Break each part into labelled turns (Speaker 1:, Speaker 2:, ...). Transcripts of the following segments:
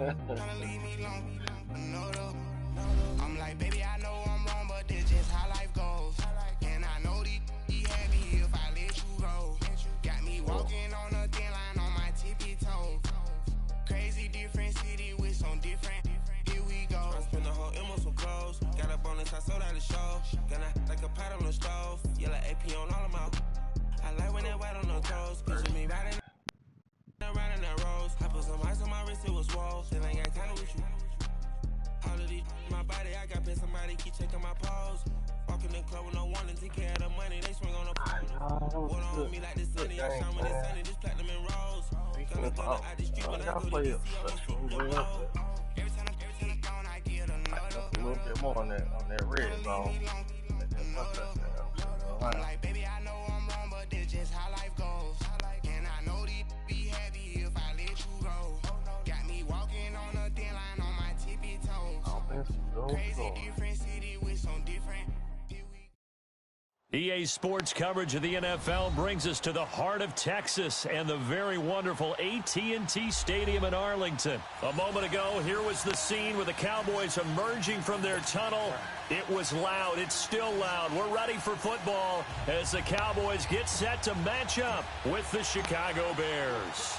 Speaker 1: I'm like, baby, I know I'm wrong, but this just how life goes. And I know these happy if I let you go. Got me walking on a thin line on my tippy toes. Crazy different city with some different. Here we go. I spent the whole M on some clothes. Got a bonus, I sold out the show. Gonna like a pot on the stove. Yellow AP on all of my. I like when that white on the toes. Picture me riding around in that rose. I put some ice on my wrist, it was swole. Still ain't got time with you. All of these my body, I got paid, somebody keep checking my pose. Walking in the club with no warning, take care of the money, they swing on the pole. Water on me like the sunny, I shine when it's sunny, this platinum and rose. Gonna out the street when I go to DC, I'ma shoot the blow. Every time I'm gone, I get another.
Speaker 2: A little bit more on that red zone.
Speaker 1: I'm like, baby, I know I'm wrong, but this just how life goes. And I know these be happy if I let you go. Got me walking on a thin line on my tippy toes. Crazy different city with some different.
Speaker 3: EA Sports coverage of the NFL brings us to the heart of Texas and the very wonderful AT&T Stadium in Arlington. A moment ago, here was the scene with the Cowboys emerging from their tunnel. It was loud. It's still loud. We're ready for football as the Cowboys get set to match up with the Chicago Bears.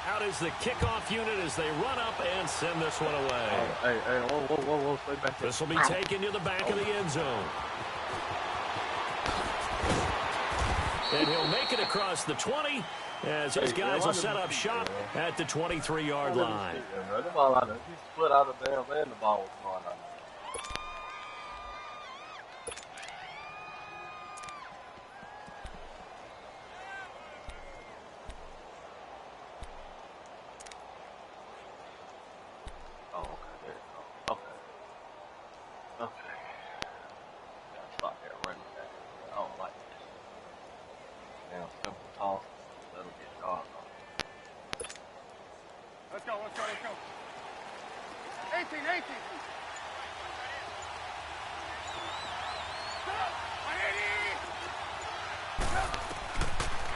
Speaker 3: Out is the kickoff unit as they run up and send this one away.
Speaker 2: Hey, whoa, stay back there.
Speaker 3: This will be taken to the back of the end zone. And he'll make it across the 20 as his guys will set up shop at the 23-yard line.
Speaker 2: The ball out there. He split out of bounds and the ball was going out.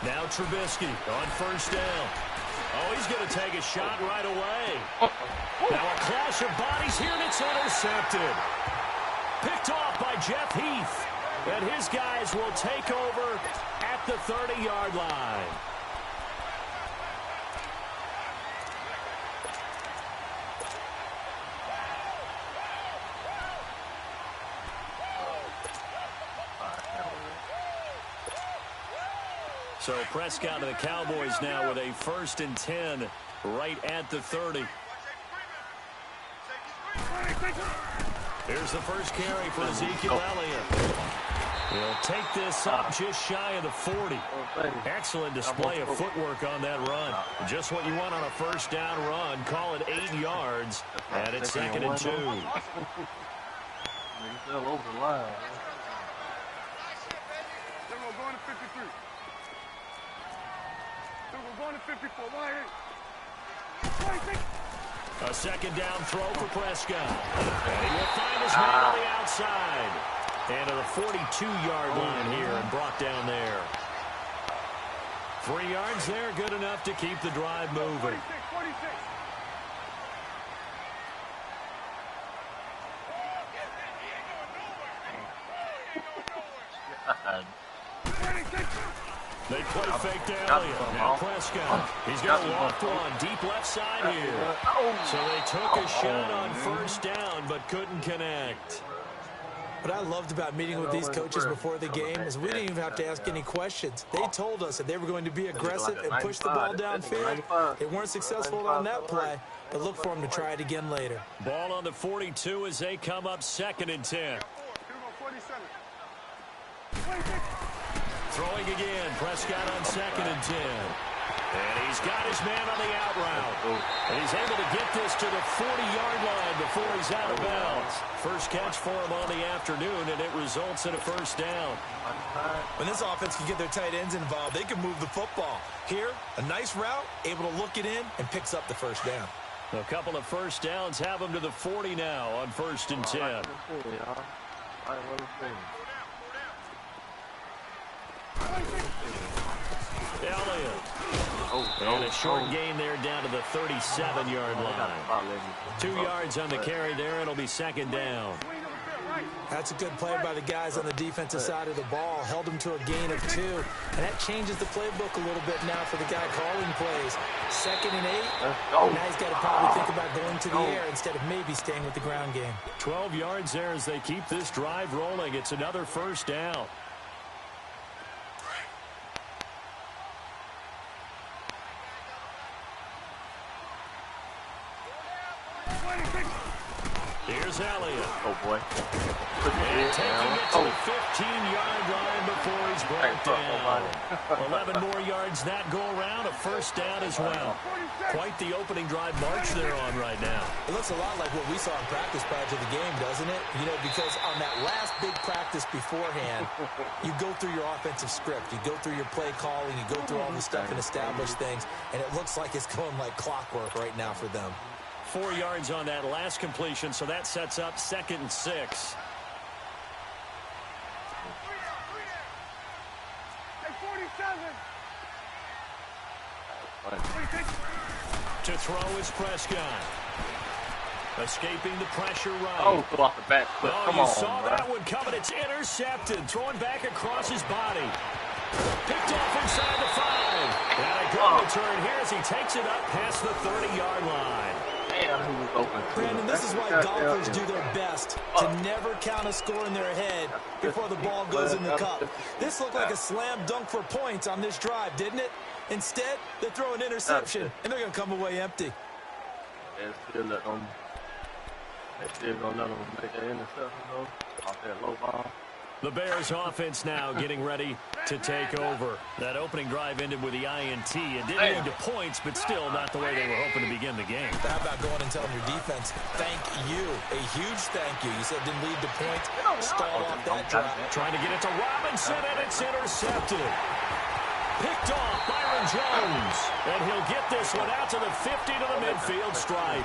Speaker 3: Now Trubisky on first down. Oh, he's going to take a shot right away. Now a clash of bodies here, and it's intercepted. Picked off by Jeff Heath. And his guys will take over at the 30-yard line. So Prescott of the Cowboys now with a 1st and 10 right at the 30. Here's the first carry for Ezekiel Elliott. He'll take this up just shy of the 40. Excellent display of footwork on that run. Just what you want on a first down run. Call it 8 yards, and it's 2nd and 2. A 2nd down throw for Prescott. And he will find his man on the outside. And to the 42-yard line here and brought down there. 3 yards there, good enough to keep the drive moving. They play fake to Elliott. Now Prescott. He's got a locked one deep left side here. So they took a shot on first down but couldn't connect.
Speaker 4: What I loved about meeting with these coaches before the game is we didn't even have to ask any questions. They told us that they were going to be aggressive and push the ball downfield. They weren't successful on that play, but look for them to try it again later.
Speaker 3: Ball on the 42 as they come up 2nd and 10. Throwing again, Prescott on 2nd and 10. And he's got his man on the out route. And he's able to get this to the 40-yard line before he's out of bounds. First catch for him on the afternoon, and it results in a first down.
Speaker 4: When this offense can get their tight ends involved, they can move the football. Here, a nice route, able to look it in, and picks up the first down.
Speaker 3: A couple of first downs have him to the 40 now on 1st and 10. Elliott. And a short gain there down to the 37-yard line. 2 yards on the carry there. It'll be second down.
Speaker 4: That's a good play by the guys on the defensive side of the ball. Held them to a gain of 2. And that changes the playbook a little bit now for the guy calling plays. 2nd and 8. Now he's got to probably think about going to the air instead of maybe staying with the ground game.
Speaker 3: 12 yards there as they keep this drive rolling. It's another first down. Here's Elliott.
Speaker 2: Oh, boy.
Speaker 3: And taking it to the 15-yard line before he's brought down. 11 more yards that go around, a first down as well. Quite the opening drive march they're on right now.
Speaker 4: It looks a lot like what we saw in practice prior to the game, doesn't it? You know, because on that last big practice beforehand, you go through your offensive script. You go through your play calling. You go through all the stuff and establish things. And it looks like it's going like clockwork right now for them.
Speaker 3: 4 yards on that last completion, so that sets up 2nd and 6. To throw is Prescott. Escaping the pressure right.
Speaker 2: Oh, go off the back foot. Come on,
Speaker 3: you saw
Speaker 2: bro.
Speaker 3: that one coming. It's intercepted. Throwing back across his body. Picked off inside the 5. And a good return here as he takes it up past the 30-yard line.
Speaker 2: Damn, he was open.
Speaker 4: Brandon, this is why golfers do their best to never count a score in their head before the ball goes in the cup. This looked like a slam dunk for points on this drive, didn't it? Instead, they throw an interception, and they're going to come away empty.
Speaker 2: They still going to let them make that interception, though, off that low ball.
Speaker 3: The Bears offense now getting ready to take over. That opening drive ended with the INT. It didn't lead to points, but still not the way they were hoping to begin the game.
Speaker 4: How about going and telling your defense, thank you, a huge thank you. You said it didn't lead to points, stalled off that drive.
Speaker 3: Trying to get it to Robinson, and it's intercepted. Picked off Byron Jones, and he'll get this one out to the 50 to the midfield stripe.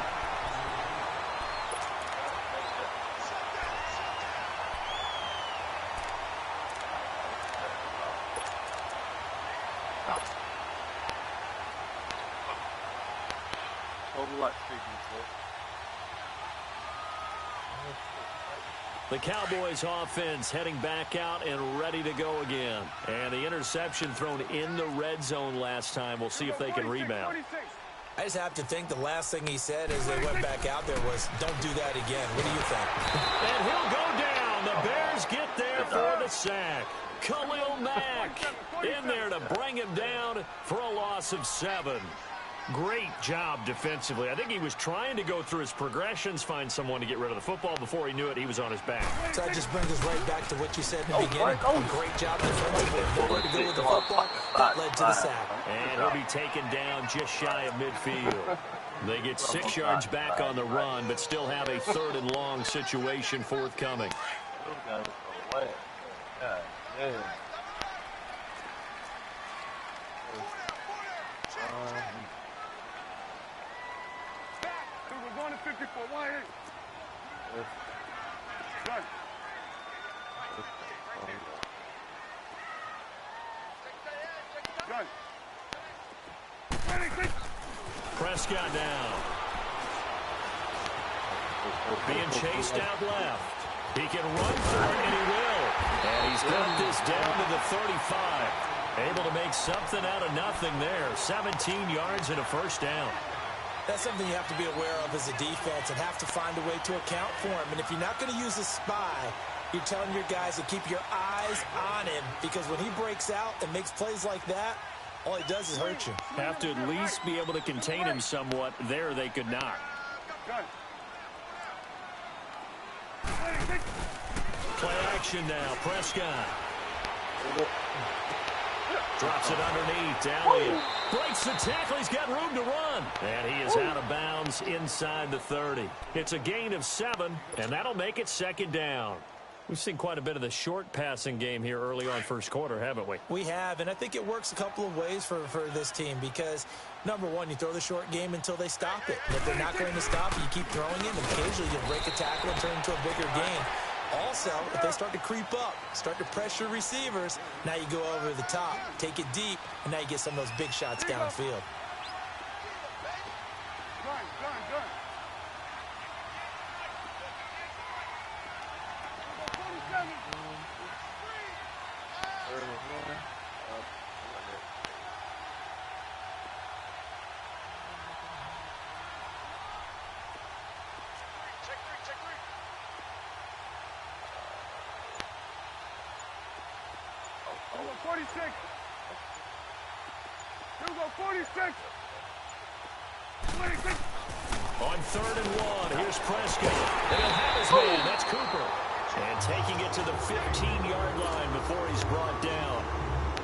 Speaker 3: The Cowboys offense heading back out and ready to go again. And the interception thrown in the red zone last time. We'll see if they can rebound.
Speaker 4: I just have to think the last thing he said as they went back out there was, don't do that again. What do you think?
Speaker 3: And he'll go down. The Bears get there for the sack. Khalil Mack in there to bring him down for a loss of 7. Great job defensively. I think he was trying to go through his progressions, find someone to get rid of the football. Before he knew it, he was on his back.
Speaker 4: So that just brings us right back to what you said in the beginning. Great job defensively. Nowhere to go with the football. That led to the sack.
Speaker 3: And he'll be taken down just shy of midfield. They get 6 yards back on the run, but still have a 3rd and long situation forthcoming. Prescott down. Being chased out left. He can run for it, and he will. And he's got this down to the 35. Able to make something out of nothing there. 17 yards and a first down.
Speaker 4: That's something you have to be aware of as a defense and have to find a way to account for him. And if you're not going to use a spy, you're telling your guys to keep your eyes on him, because when he breaks out and makes plays like that, all he does is hurt you.
Speaker 3: Have to at least be able to contain him somewhat. There they could not. Play action now. Prescott. Drops it underneath. Elliott breaks the tackle. He's got room to run. And he is out of bounds inside the 30. It's a gain of 7, and that'll make it 2nd down. We've seen quite a bit of the short passing game here early on first quarter, haven't we?
Speaker 4: We have, and I think it works a couple of ways for this team because, number one, you throw the short game until they stop it. And if they're not going to stop it, you keep throwing it, and occasionally you'll break a tackle and turn into a bigger gain. Also, if they start to creep up, start to pressure receivers, now you go over the top, take it deep, and now you get some of those big shots downfield.
Speaker 3: On 3rd and 1, here's Prescott. And he'll have his man. That's Cooper. And taking it to the 15-yard line before he's brought down.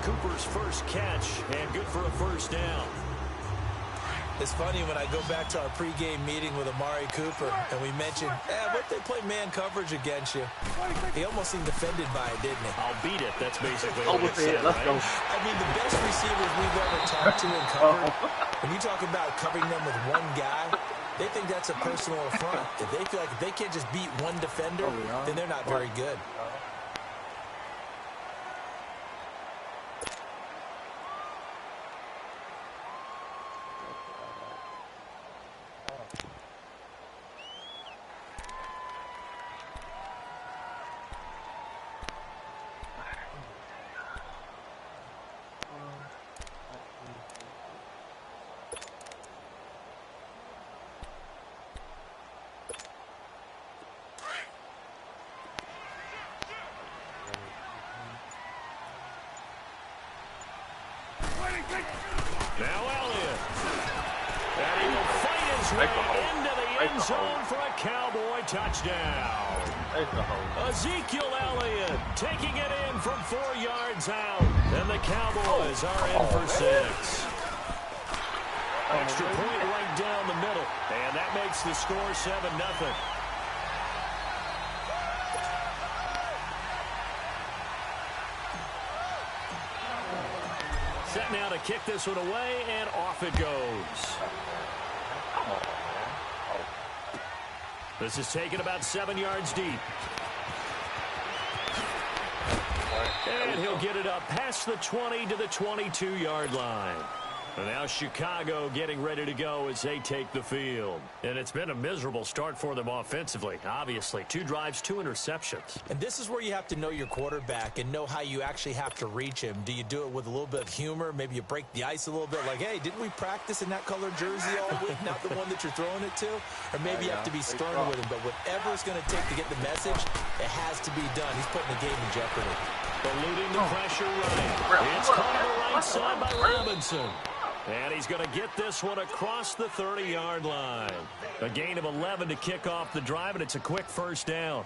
Speaker 3: Cooper's first catch, and good for a first down.
Speaker 4: It's funny when I go back to our pregame meeting with Amari Cooper, and we mentioned, what if they play man coverage against you? He almost seemed offended by it, didn't he?
Speaker 3: I'll beat it. That's basically what he said,
Speaker 2: let's go.
Speaker 4: I mean, the best receivers we've ever talked to and covered, when you talk about covering them with one guy, they think that's a personal affront. If they feel like if they can't just beat one defender, then they're not very good.
Speaker 3: Now Elliott. And he will fight his way into the end zone for a Cowboy touchdown. Ezekiel Elliott taking it in from 4 yards out. And the Cowboys are in for 6. Extra point right down the middle. And that makes the score 7-0. Set now to kick this one away, and off it goes. This is taken about 7 yards deep. And he'll get it up past the 20 to the 22-yard line. And now Chicago getting ready to go as they take the field. And it's been a miserable start for them offensively, obviously. 2 drives, 2 interceptions.
Speaker 4: And this is where you have to know your quarterback and know how you actually have to reach him. Do you do it with a little bit of humor? Maybe you break the ice a little bit like, hey, didn't we practice in that colored jersey all week, not the one that you're throwing it to? Or maybe you have to be stern with him. But whatever it's going to take to get the message, it has to be done. He's putting the game in jeopardy.
Speaker 3: Eluding the pressure right. It's caught on the right side by Robinson. And he's going to get this one across the 30-yard line. A gain of 11 to kick off the drive, and it's a quick first down.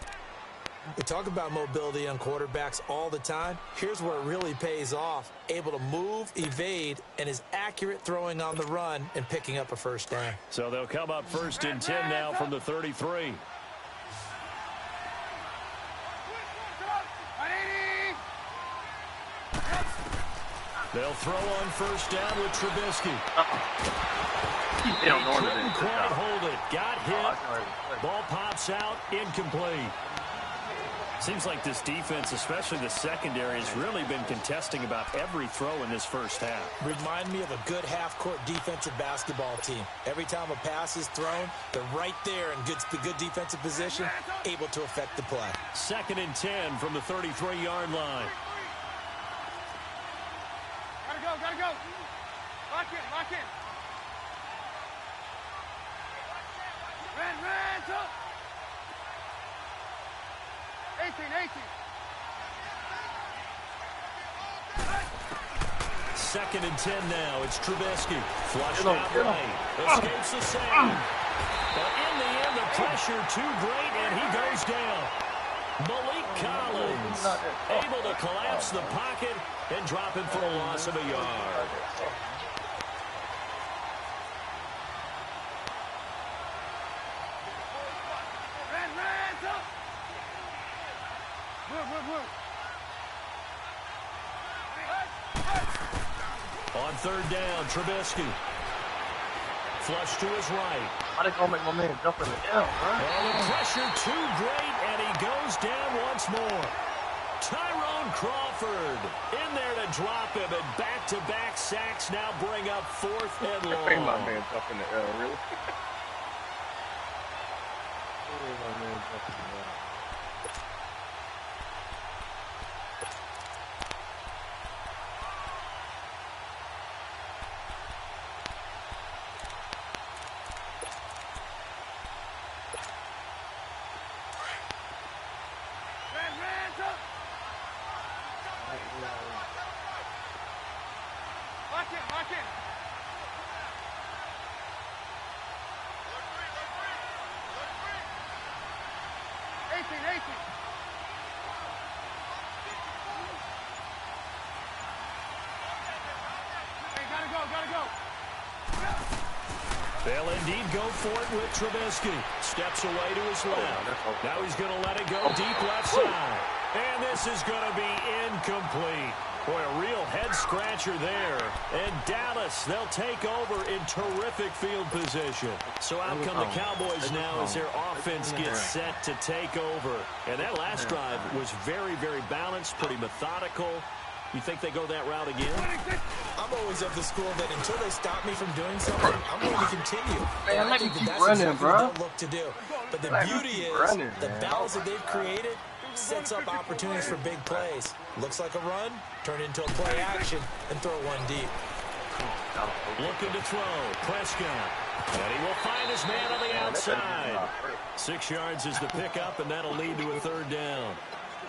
Speaker 4: We talk about mobility on quarterbacks all the time. Here's where it really pays off. Able to move, evade, and is accurate throwing on the run and picking up a first down.
Speaker 3: So they'll come up 1st and 10 now from the 33. They'll throw on first down with Trubisky.
Speaker 2: They don't know
Speaker 3: Couldn't quite hold it. Got hit. Ball pops out. Incomplete. Seems like this defense, especially the secondary, has really been contesting about every throw in this first half.
Speaker 4: Remind me of a good half-court defensive basketball team. Every time a pass is thrown, they're right there in good defensive position, able to affect the play.
Speaker 3: 2nd and 10 from the 33-yard line.
Speaker 5: Gotta go. Lock in. Ran, top. 18.
Speaker 3: 2nd and 10 now. It's Trubisky. Flushed out right. Escapes the save. But in the end, the pressure too great, and he goes down. Malik Collins able to collapse the pocket and drop it for a loss of a yard. On 3rd down, Trubisky. Flush to his right.
Speaker 2: How they gonna make my man jump in the down, bro?
Speaker 3: And the pressure too great, And he goes down once more. Tyrone Crawford in there to drop him, and back-to-back sacks now bring up 4th and long.
Speaker 2: My man's up in the air, really? My man's up in the air.
Speaker 5: Lock in. 18. Hey, gotta go.
Speaker 3: They'll indeed go for it with Trubisky. Steps away to his left. Now he's going to let it go deep left side. And this is going to be incomplete. Boy, a real head-scratcher there. And Dallas, they'll take over in terrific field position. So out come the Cowboys now as their offense gets set to take over. And that last drive was very, very balanced, pretty methodical. You think they go that route again?
Speaker 4: I'm always of the school that until they stop me from doing something, I'm going to continue.
Speaker 2: Man,
Speaker 4: I think that's exactly what they'll look to do. But the beauty is the balance that they've created sets up opportunities for big plays. Looks like a run, turn into a play action, and throw one deep.
Speaker 3: Looking to throw, Prescott. And he will find his man on the outside. 6 yards is the pickup, and that'll lead to a 3rd down.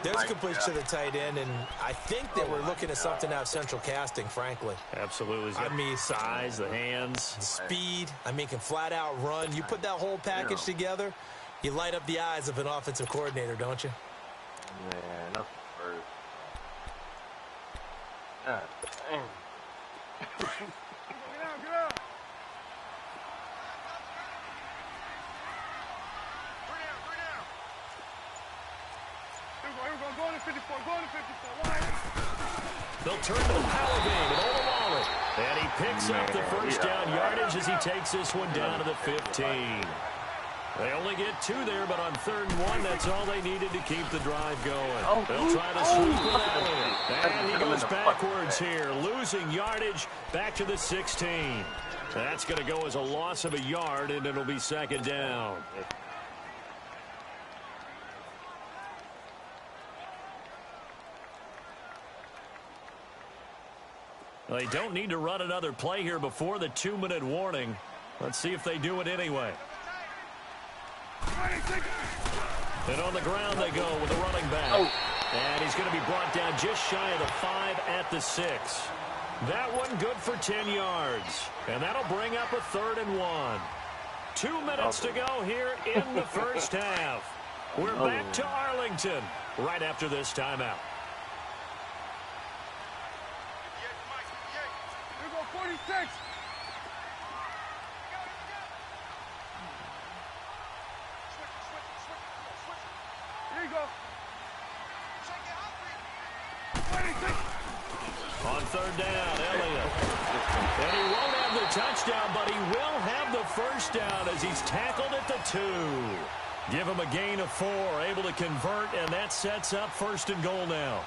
Speaker 4: There's a completion to the tight end, and I think that we're looking at something out of central casting, frankly.
Speaker 3: Absolutely.
Speaker 4: I mean,
Speaker 3: size, the hands.
Speaker 4: the speed. I mean, can flat out run. You put that whole package together, you light up the eyes of an offensive coordinator, don't you?
Speaker 2: Man, that's the first. God dang.
Speaker 5: Get out. Here we go. Go to 54.
Speaker 3: They'll turn to the power game and Olawale. And he picks up the first down yardage as he takes this one down to the 15. They only get 2 there, but on 3rd and 1, that's all they needed to keep the drive going. They'll try to sweep it out. And he goes backwards here, losing yardage back to the 16. That's going to go as a loss of a yard, and it'll be 2nd down. They don't need to run another play here before the 2-minute warning. Let's see if they do it anyway. And on the ground they go with the running back. And he's going to be brought down just shy of the 5 at the 6. That one good for 10 yards. And that'll bring up a 3rd and 1. 2 minutes to go here in the first half. We're back to Arlington right after this timeout.
Speaker 5: Here we go, 46. Here you go.
Speaker 3: On 3rd down, Elliott. And he won't have the touchdown, but he will have the first down as he's tackled at the 2. Give him a gain of 4, able to convert, and that sets up 1st and goal now.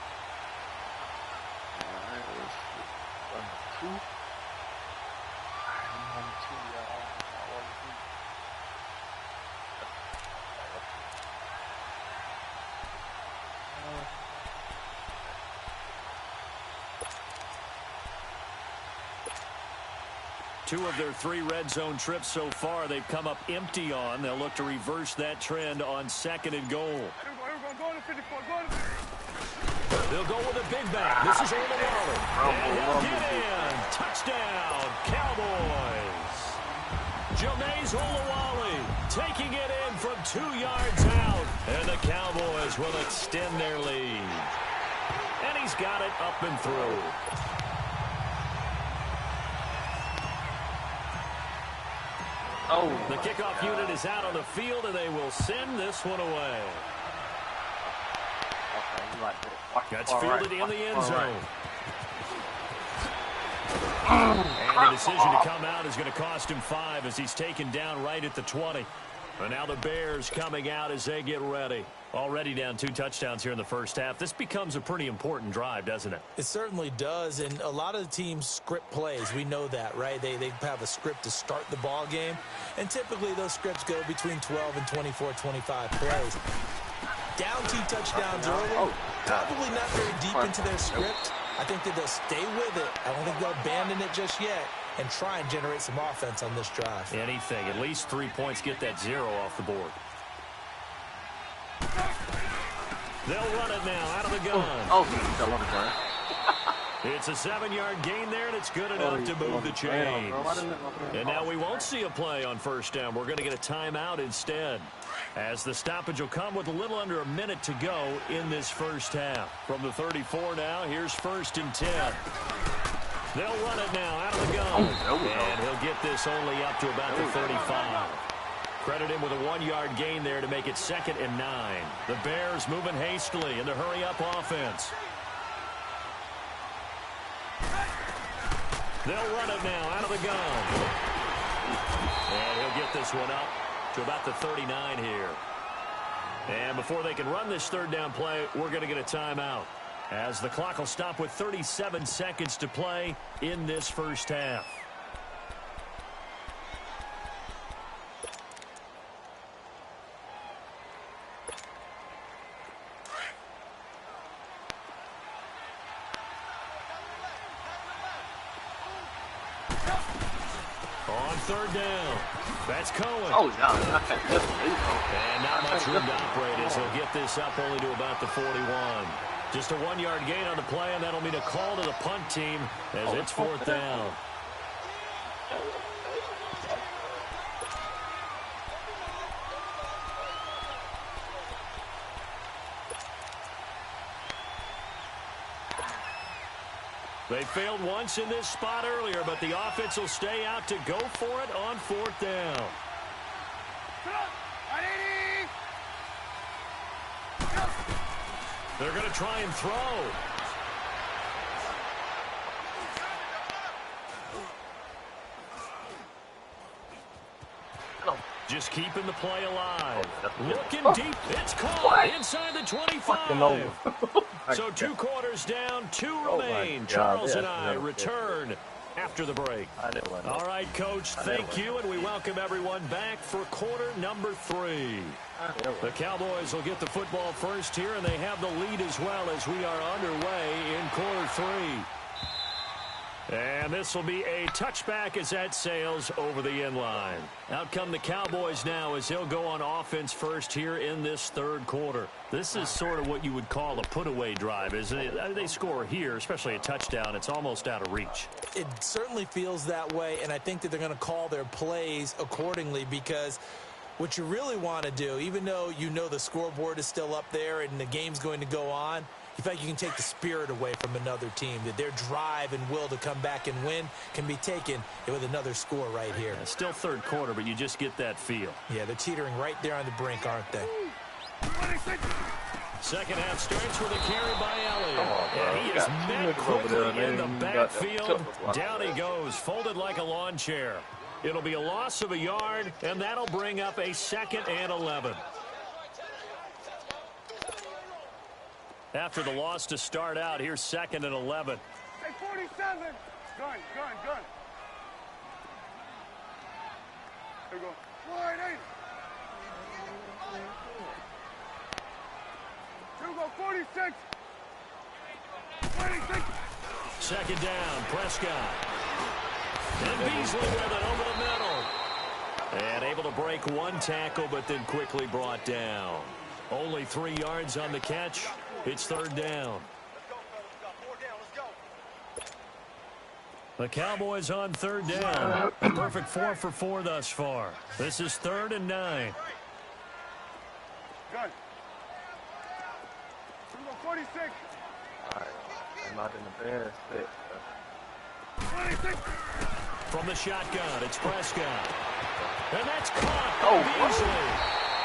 Speaker 3: Two of their 3 red zone trips so far they've come up empty on. They'll look to reverse that trend on 2nd and goal.
Speaker 5: Here we go, go to 54, go to 54.
Speaker 3: They'll go with a big back. This is Olawale. And he'll get in. Touchdown, Cowboys. Jameis Olawale taking it in from 2 yards out. And the Cowboys will extend their lead. And he's got it up and through. The kickoff unit is out on the field, and they will send this one away. That's fielded in the end zone. And the decision to come out is going to cost him 5 as he's taken down right at the 20. And now the Bears coming out as they get ready. Already down 2 touchdowns here in the first half. This becomes a pretty important drive, doesn't it?
Speaker 4: It certainly does, and a lot of the teams script plays. We know that, right? They have a script to start the ball game, and typically those scripts go between 12 and 24, 25 plays. Down 2 touchdowns early, probably not very deep into their script. I think that they'll stay with it. I don't think they'll abandon it just yet and try and generate some offense on this drive.
Speaker 3: Anything. At least 3 points, get that 0 off the board. They'll run it now out of the gun. It's a 7-yard gain there, and it's good enough to move the chains. And now we won't see a play on first down. We're going to get a timeout instead, as the stoppage will come with a little under a minute to go in this first half. From the 34 now, here's 1st and 10. They'll run it now out of the gun. And he'll get this only up to about the 35. Credit him with a 1-yard gain there to make it 2nd and 9. The Bears moving hastily in the hurry-up offense. They'll run it now out of the gun. And he'll get this one up to about the 39 here. And before they can run this 3rd down play, we're going to get a timeout, as the clock will stop with 37 seconds to play in this first half. On 3rd down, that's Cohen. And not much room to operate as he'll get this up only to about the 41. Just a 1-yard gain on the play, and that'll mean a call to the punt team as it's 4th down. They failed once in this spot earlier, but the offense will stay out to go for it on 4th down. They're going to try and throw. Just keeping the play alive. Looking deep. It's caught inside the 25. So 2 quarters down, 2 remain. Charles and I return after the break. All right, Coach, thank you, and we welcome everyone back for quarter number 3. The Cowboys will get the football first here, and they have the lead as well as we are underway in quarter 3. And this will be a touchback as that sails over the end line. Out come the Cowboys now as they'll go on offense first here in this 3rd quarter. This is sort of what you would call a put-away drive, isn't it? They score here, especially a touchdown. It's almost out of reach.
Speaker 4: It certainly feels that way, and I think that they're going to call their plays accordingly, because what you really want to do, even though you know the scoreboard is still up there and the game's going to go on, you feel like you can take the spirit away from another team, that their drive and will to come back and win can be taken with another score right here.
Speaker 3: Yeah, still 3rd quarter, but you just get that feel.
Speaker 4: Yeah, they're teetering right there on the brink, aren't they?
Speaker 3: Second half starts with a carry by Elliott. And he is met quickly in the backfield. Down he goes, folded like a lawn chair. It'll be a loss of a yard, and that'll bring up a 2nd and 11. After the loss to start out, here's 2nd and 11.
Speaker 5: Hey, 47. Gun. There we go. Wide eight. Here we go, 46. 26.
Speaker 3: 2nd down, Prescott. And Beasley with it over the middle. And able to break 1 tackle, but then quickly brought down. Only 3 yards on the catch. It's 3rd down. The Cowboys on 3rd down. A perfect 4 for 4 thus far. This is 3rd and 9.
Speaker 5: Gun. Here we go, 46.
Speaker 2: All right. I'm not in the best fit.
Speaker 5: 26.
Speaker 3: From the shotgun, it's Prescott. And that's caught by Beasley.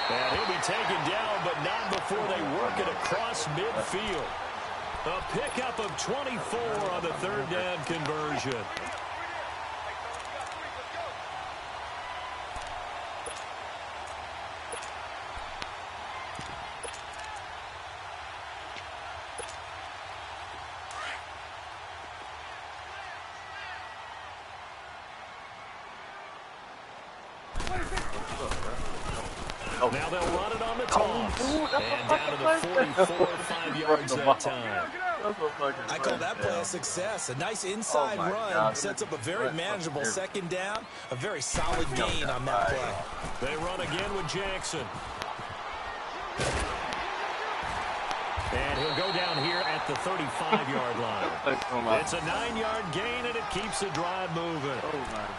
Speaker 3: And he'll be taken down, but not before they work it across midfield. A pickup of 24 on the 3rd down conversion.
Speaker 2: Oh.
Speaker 3: Now they'll run it on the toss. And down to the 44, 5 yards that time.
Speaker 4: I call that play a success. A nice inside run.
Speaker 2: God.
Speaker 4: Sets up a very manageable second down. A very solid gain on that play.
Speaker 3: They run again with Jackson. And he'll go down here at the 35-yard line. It's a 9-yard gain, and it keeps the drive moving.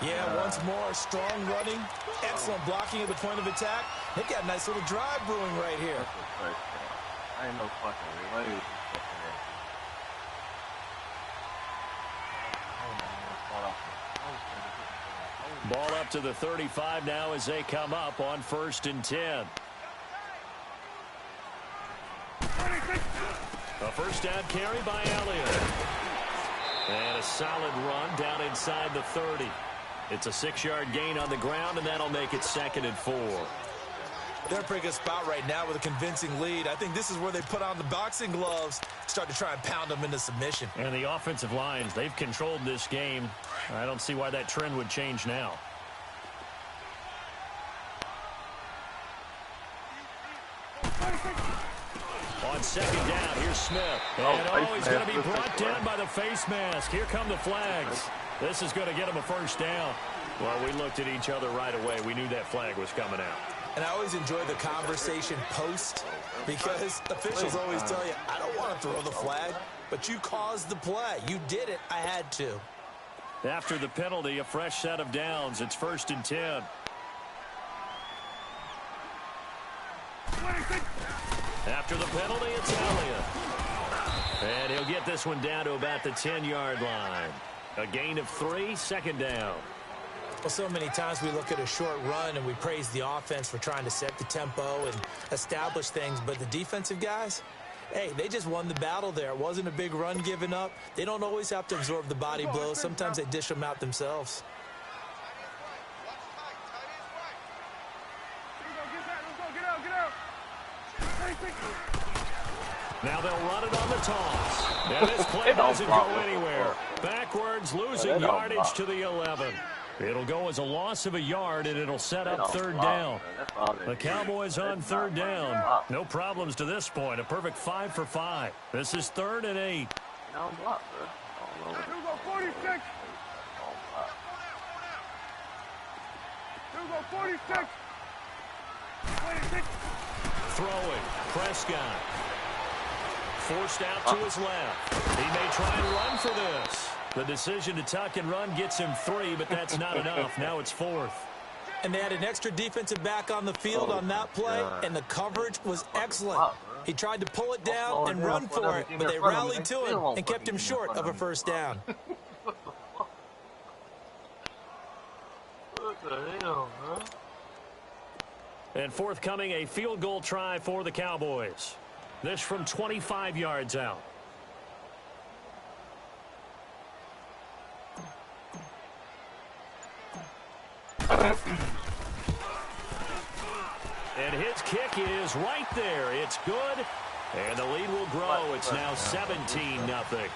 Speaker 4: Yeah, once more, strong running, excellent blocking at the point of attack. They've got a nice little drive brewing right here.
Speaker 2: I ain't no fucking relay.
Speaker 3: Ball up to the 35 now as they come up on 1st and 10. A first down carry by Elliott. And a solid run down inside the 30. It's a 6-yard gain on the ground, and that'll make it 2nd and 4.
Speaker 4: They're in a pretty good spot right now with a convincing lead. I think this is where they put on the boxing gloves, start to try and pound them into submission.
Speaker 3: And the offensive lines, they've controlled this game. I don't see why that trend would change now. On 2nd down, here's Smith. And he's going to be brought down by the face mask. Here come the flags. This is going to get him a first down. Well, we looked at each other right away. We knew that flag was coming out.
Speaker 4: And I always enjoy the conversation post because officials always tell you, I don't want to throw the flag, but you caused the play. You did it. I had to.
Speaker 3: After the penalty, a fresh set of downs. It's 1st and 10. After the penalty, it's Elliott. And he'll get this one down to about the 10-yard line. A gain of 3, 2nd down.
Speaker 4: Well, so many times we look at a short run and we praise the offense for trying to set the tempo and establish things, but the defensive guys, hey, they just won the battle there. It wasn't a big run given up. They don't always have to absorb the body blows. Sometimes they dish them out themselves.
Speaker 3: Now they'll run it on the toss. And this play doesn't go anywhere. Backwards, losing yardage to the 11. It'll go as a loss of a yard, and it'll set up 3rd down. The Cowboys on 3rd down. No problems to this point. A perfect 5 for 5. This is 3rd and 8.
Speaker 5: Here we go, 46. Here we go, 46. 26.
Speaker 3: Throwing. Prescott. Forced out to his left. He may try and run for this. The decision to tuck and run gets him 3, but that's not enough. Now it's 4th.
Speaker 4: And they had an extra defensive back on the field on that play, and the coverage was excellent. He tried to pull it down and run for it, but they rallied to him and kept him short of a first down.
Speaker 2: What the hell, man?
Speaker 3: And forthcoming, a field goal try for the Cowboys. This from 25 yards out. And his kick is right there. It's good. And the lead will grow. It's now 17-0.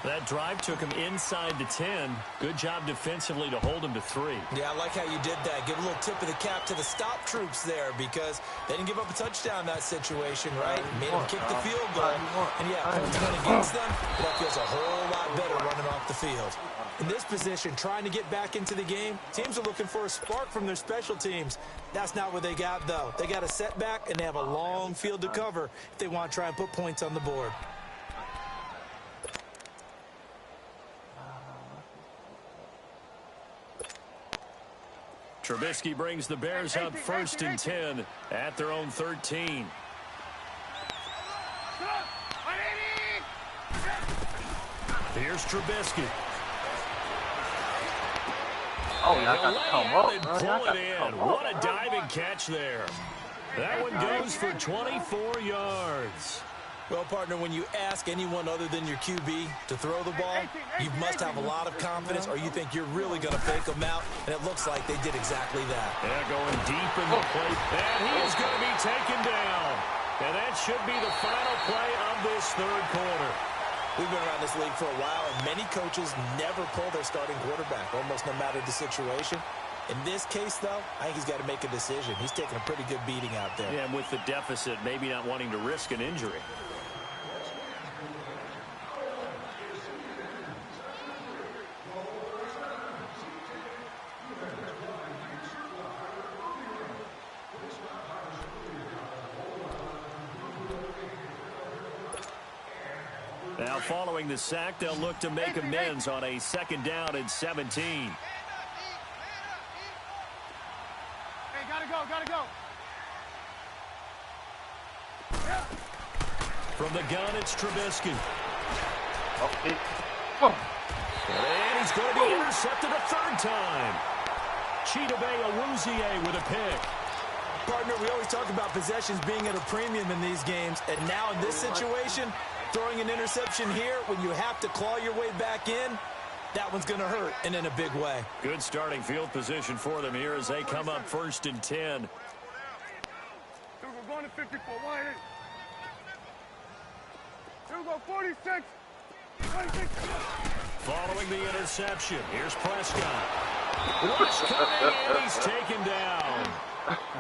Speaker 3: That drive took him inside the 10. Good job defensively to hold him to 3.
Speaker 4: Yeah, I like how you did that. Give a little tip of the cap to the stop troops there because they didn't give up a touchdown in that situation, right? Made them kick the field goal. And, yeah, points went against them, but that feels a whole lot better running off the field. In this position, trying to get back into the game, teams are looking for a spark from their special teams. That's not what they got, though. They got a setback, and they have a long field to cover if they want to try and put points on the board.
Speaker 3: Trubisky brings the Bears up 1st and 10 at their own 13. Here's Trubisky.
Speaker 2: Oh, yeah, I got to come up.
Speaker 3: And pull it in. What a diving catch there. That one goes for 24 yards.
Speaker 4: Well, partner, when you ask anyone other than your QB to throw the ball, you must have a lot of confidence or you think you're really going to fake them out, and it looks like they did exactly that.
Speaker 3: Yeah, going deep in the plate. And he is going to be taken down. And that should be the final play of this 3rd quarter.
Speaker 4: We've been around this league for a while, and many coaches never pull their starting quarterback, almost no matter the situation. In this case, though, I think he's got to make a decision. He's taking a pretty good beating out there.
Speaker 3: Yeah, and with the deficit, maybe not wanting to risk an injury. Now, following the sack, they'll look to make amends on a 2nd down and 17.
Speaker 5: Hey, gotta go. Yeah.
Speaker 3: From the gun, it's Trubisky.
Speaker 2: Okay.
Speaker 3: And he's going to be intercepted a 3rd time. Chidobe Awuzie with a pick.
Speaker 4: Partner, we always talk about possessions being at a premium in these games, and now in this situation, throwing an interception here when you have to claw your way back in, that one's going to hurt, and in a big way.
Speaker 3: Good starting field position for them here as they come up 1st and 10.
Speaker 5: Here we go, going to 54. 1 8. Here we go, 46. 26.
Speaker 3: Following the interception, here's Prescott. What's coming, and he's taken down.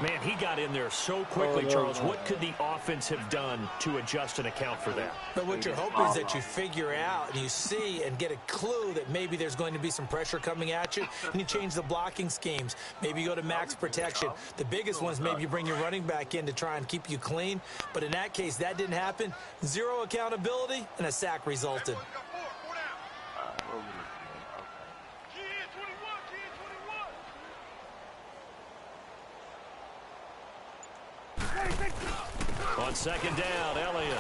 Speaker 3: Man, he got in there so quickly, Charles. What could the offense have done to adjust and account for that?
Speaker 4: But what you're hoping is that you figure out and you see and get a clue that maybe there's going to be some pressure coming at you, and you change the blocking schemes. Maybe you go to max protection. The biggest one is maybe you bring your running back in to try and keep you clean. But in that case, that didn't happen. 0 accountability, and a sack resulted.
Speaker 3: On 2nd down, Elliott.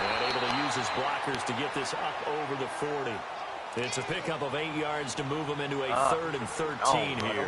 Speaker 3: And able to use his blockers to get this up over the 40. It's a pickup of 8 yards to move them into a 3rd and 13 here.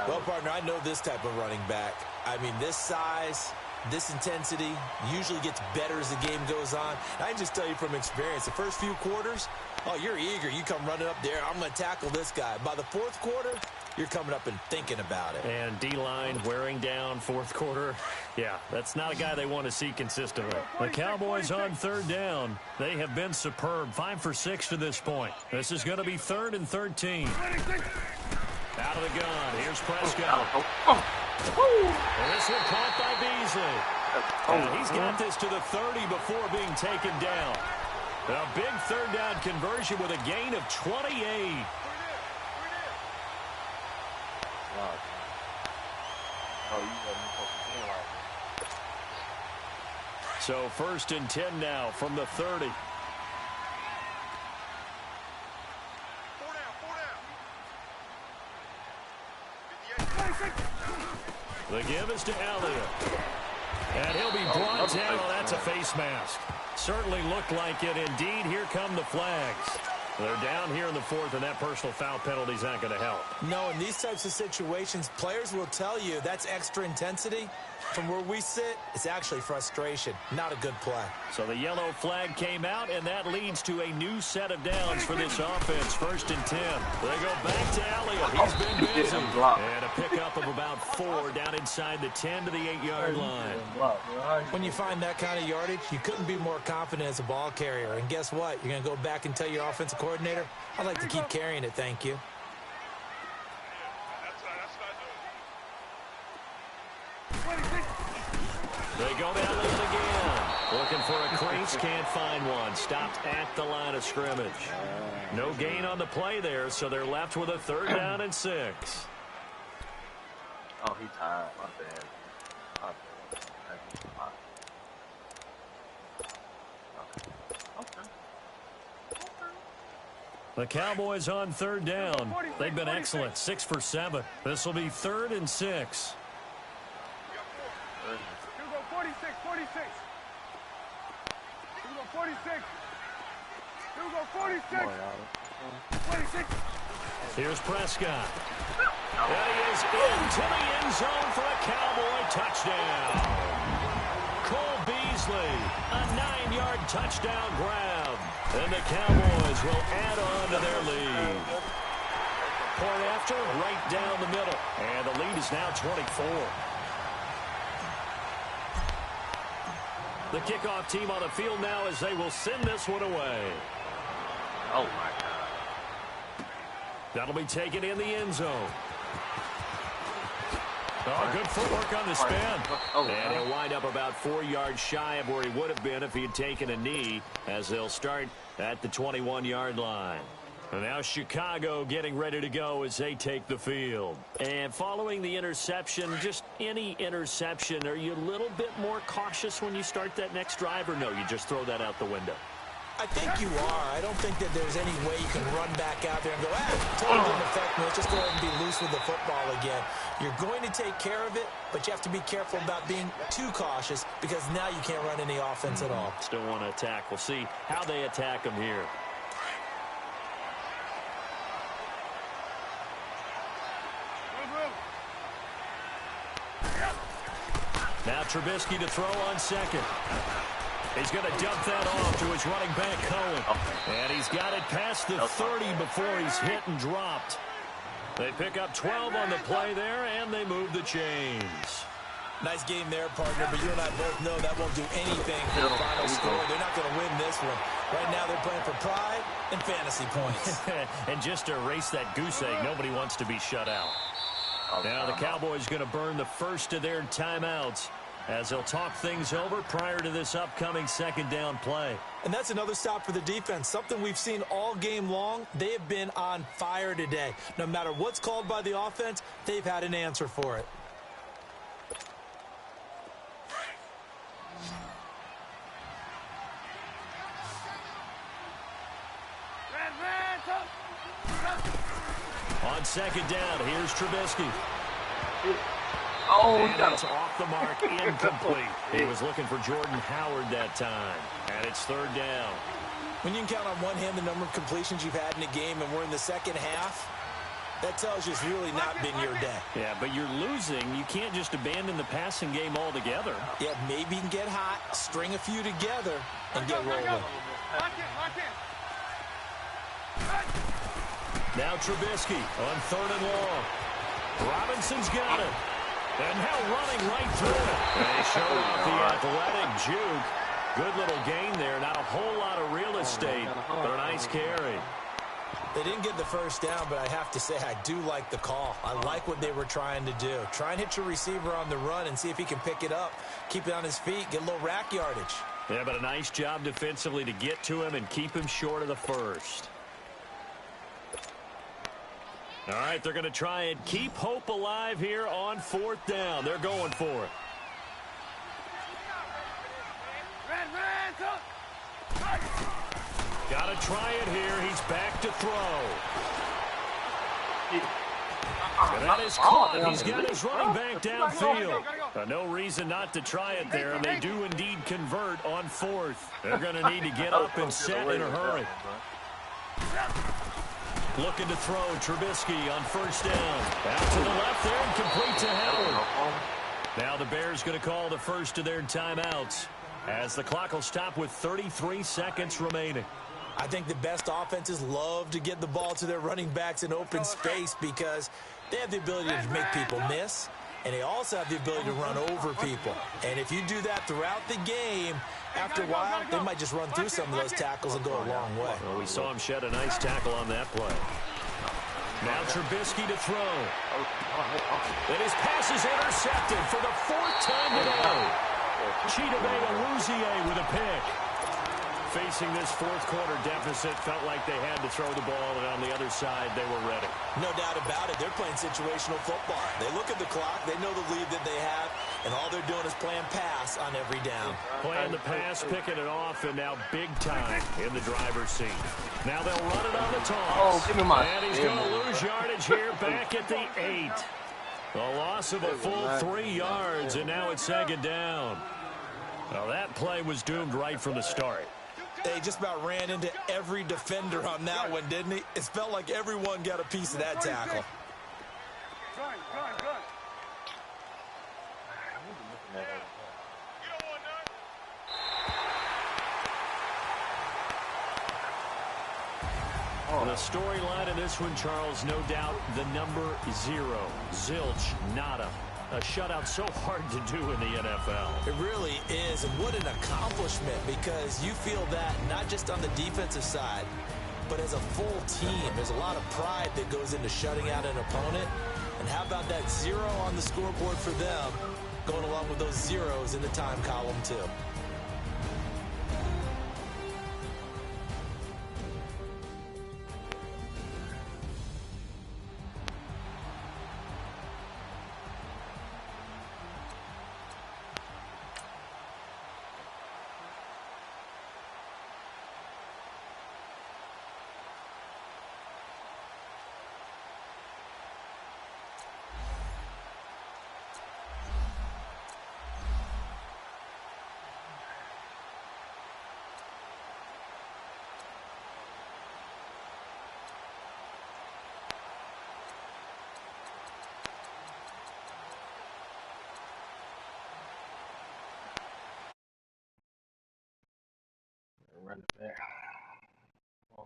Speaker 4: Well, partner, I know this type of running back. I mean, this size, this intensity usually gets better as the game goes on. And I can just tell you from experience, the first few quarters, oh, you're eager. You come running up there, I'm going to tackle this guy. By the 4th quarter, you're coming up and thinking about it.
Speaker 3: And D-line wearing down 4th quarter. Yeah, that's not a guy they want to see consistently. The Cowboys on 3rd down. They have been superb. 5 for 6 to this point. This is going to be 3rd and 13. Out of the gun. Here's Prescott. And this one caught by Beasley. And he's got this to the 30 before being taken down. A big 3rd down conversion with a gain of 28. So 1st and 10 now from the 30. The give is to Elliott. And he'll be brought down. That's a face mask. Certainly looked like it. Indeed, here come the flags. They're down here in the 4th, and that personal foul penalty is not going to help.
Speaker 4: No, in these types of situations, players will tell you that's extra intensity. From where we sit, it's actually frustration. Not a good play.
Speaker 3: So the yellow flag came out, and that leads to a new set of downs for this offense. 1st and 10. They go back to Elliott. He's been busy. And a pickup of about 4 down inside the 10 to the 8-yard line.
Speaker 4: When you find that kind of yardage, you couldn't be more confident as a ball carrier. And guess what? You're going to go back and tell your offensive coordinator, I'd like to keep carrying it, thank you.
Speaker 3: They go down this again. Looking for a crease, can't find one. Stopped at the line of scrimmage. No gain on the play there, so they're left with a 3rd down and 6.
Speaker 2: Oh, he tired. My bad.
Speaker 3: The Cowboys on 3rd down. They've been excellent. 6 for 7. This will be 3rd and 6.
Speaker 5: Here we go, 46, 46. Here we go, 46. Here we go, 46. 46.
Speaker 3: Here's Prescott. And he is into the end zone for a Cowboy touchdown. Cole Beasley, a 9-yard touchdown grab. And the Cowboys will add on to their lead. Point after, right down the middle. And the lead is now 24. The kickoff team on the field now as they will send this one away.
Speaker 2: Oh, my God.
Speaker 3: That'll be taken in the end zone. Oh, good footwork on the spin. And he'll wind up about 4 yards shy of where he would have been if he had taken a knee, as they'll start at the 21-yard line. And now Chicago getting ready to go as they take the field. And following the interception, just any interception, are you a little bit more cautious when you start that next drive, or no, you just throw that out the window?
Speaker 4: I think you are. I don't think that there's any way you can run back out there and go, totally didn't affect me. Let's just go ahead and be loose with the football again. You're going to take care of it, but you have to be careful about being too cautious because now you can't run any offense at all.
Speaker 3: Still want to attack. We'll see how they attack him here. Now Trubisky to throw on second. He's going to dump that off to his running back, Cohen. And he's got it past the 30 before he's hit and dropped. They pick up 12 on the play there, and they move the chains.
Speaker 4: Nice game there, partner, but you and I both know that won't do anything for the final score. They're not going to win this one. Right now they're playing for pride and fantasy points.
Speaker 3: And just to erase that goose egg, nobody wants to be shut out. Now the Cowboys going to burn the first of their timeouts as they'll talk things over prior to this upcoming second down play.
Speaker 4: And that's another stop for the defense, something we've seen all game long. They have been on fire today. No matter what's called by the offense, they've had an answer for it.
Speaker 3: On second down, here's Trubisky.
Speaker 2: Oh,
Speaker 3: and it's off the mark, incomplete. He was looking for Jordan Howard that time. And it's third down.
Speaker 4: When you can count on one hand the number of completions you've had in a game and we're in the second half, that tells you it's really not been your day.
Speaker 3: Yeah, but you're losing. You can't just abandon the passing game altogether.
Speaker 4: Yeah, maybe you can get hot, string a few together, and get rolling.
Speaker 3: Now Trubisky on third and long. Robinson's got it. And now running right through it. They showed off the athletic juke. Good little gain there. Not a whole lot of real estate, but a nice carry.
Speaker 4: They didn't get the first down, but I have to say I do like the call. I like what they were trying to do. Try and hit your receiver on the run and see if he can pick it up. Keep it on his feet. Get a little rack yardage.
Speaker 3: Yeah, but a nice job defensively to get to him and keep him short of the first. All right, they're going to try and keep hope alive here on fourth down. They're going for it. Got to try it here. He's back to throw. And that is caught. He's got his running back downfield. No reason not to try it there, and they do indeed convert on fourth. They're going to need to get up and set in a hurry. Looking to throw, Trubisky on first down. Out to the left there and complete to Howard. Now the Bears going to call the first of their timeouts as the clock will stop with 33 seconds remaining.
Speaker 4: I think the best offenses love to get the ball to their running backs in open space because they have the ability to make people miss, and they also have the ability to run over people. And if you do that throughout the game, after a while, they might just run through some of those tackles and go a long way.
Speaker 3: Well, we saw him shed a nice tackle on that play. Now Trubisky to throw. And his pass is intercepted for the fourth time today. Chidobe Awuzie with a pick. Facing this fourth quarter deficit, felt like they had to throw the ball, and on the other side, they were ready.
Speaker 4: No doubt about it. They're playing situational football. They look at the clock, they know the lead that they have, and all they're doing is playing pass on every down.
Speaker 3: Playing the pass, picking it off, and now big time in the driver's seat. Now they'll run it on the toss.
Speaker 2: Oh, give me my.
Speaker 3: And he's going to lose yardage here back at the 8. A loss of a full 3 yards, and now it's second down. Well, that play was doomed right from the start.
Speaker 4: They just about ran into every defender on that one, didn't he? It felt like everyone got a piece of that tackle.
Speaker 3: The storyline in this one, Charles, no doubt the number 0. Zilch, nada. A shutout so hard to do in the NFL.
Speaker 4: It really is, and what an accomplishment, because you feel that not just on the defensive side, but as a full team, there's a lot of pride that goes into shutting out an opponent. And how about that 0 on the scoreboard for them, going along with those zeros in the time column, too.
Speaker 2: Run it back.